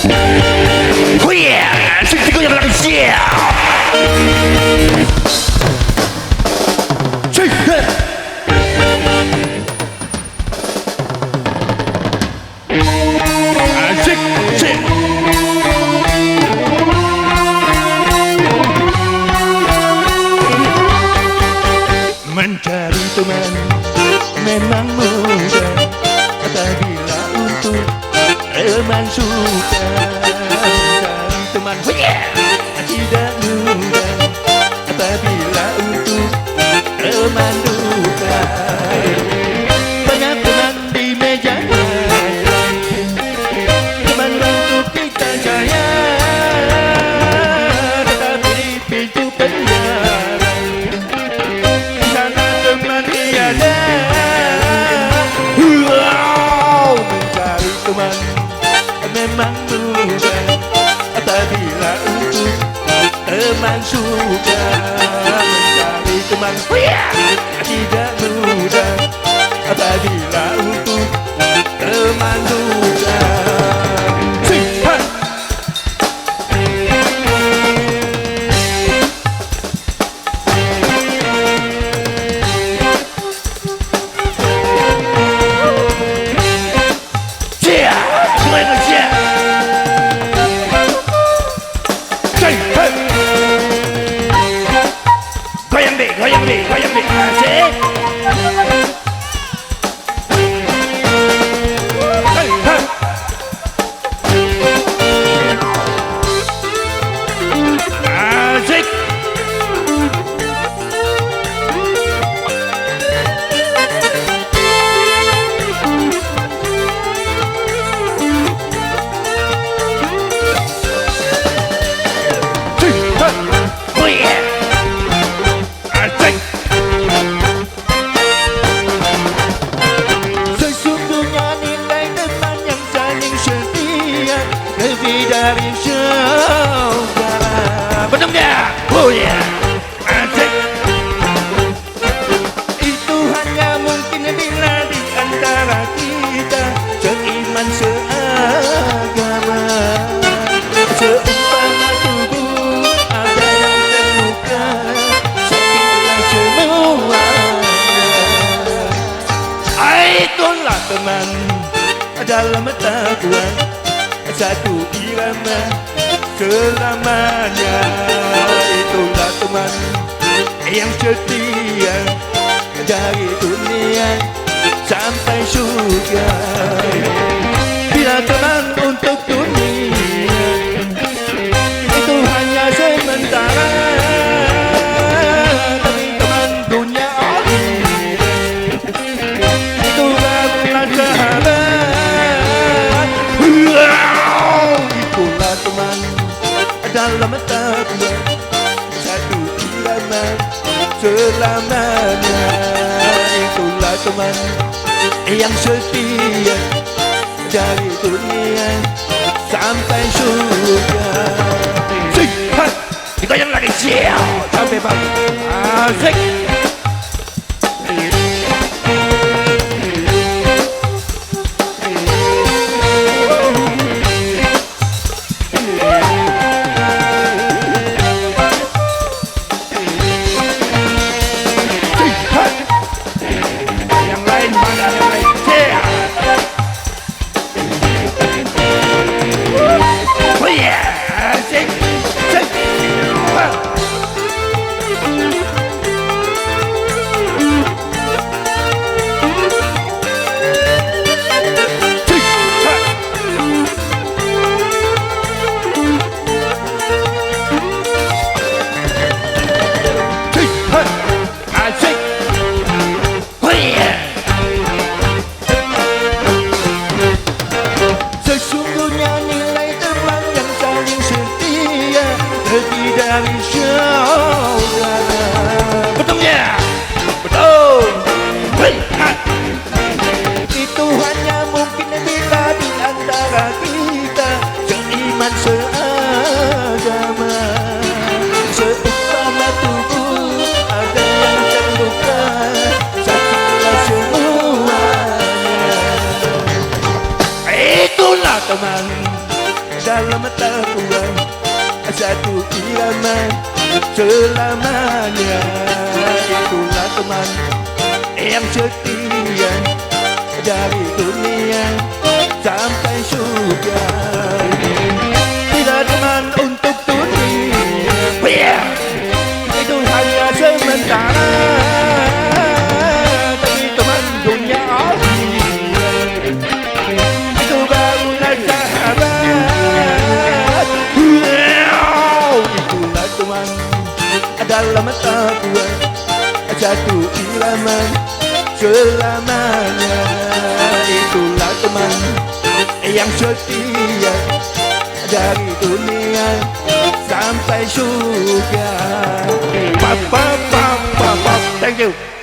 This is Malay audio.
Oh yeah, asik yang lagi siap. Asik, asik. Mencari teman memang mudah, apabila untuk teman suka. Mencari teman tidak mudah, apabila untuk teman duka. Banyak teman di meja raya, teman untuk kita jaya, tetapi di pintu penjara di sana teman tiada. Wow, mencari teman memang mudah, apabila untuk teman suka. Mencari teman tidak mudah, apabila untuk teman duka. Goyang deh, asik. Hey, hey. Asik. Oh yeah. Sesungguhnya nilai teman yang saling setia lebih dari saudara. Betul tak? Oh ya, asik. Itu hanya mungkin bila di antara kita seiman seagama, seumpama tubuh ada yang terluka, sakitlah semuanya. Itulah teman dalam takwa, satu irama selamanya. Itulah teman yang setia dari dunia sampai surga. Bila teman untuk dunia itu hanya sementara, tapi teman dunia itu barulah sahabat. Itulah teman dalam takwa, satu irama selamanya. Itulah teman yang setia dari dunia sampai surga. Digoyang lagi siap sampai pagi. Asik. Sesungguhnya nilai teman yang saling setia lebih dari saudara. Betul ya? Betul. Itu hanya mungkin bila di antara kita seiman seagama, seumpama tubuh ada yang terluka, sakitlah semuanya. Itulah teman dalam mataku satu irama selamanya. Itulah teman yang setia dari dunia sampai surga. Tidak teman untuk dunia, itu hanya sementara. Tapi teman dunia akhirat, itu barulah sahabat. Itulah teman dalam mataku satu irama selamanya. Itulah teman yang setia dari dunia sampai surga. Thank you.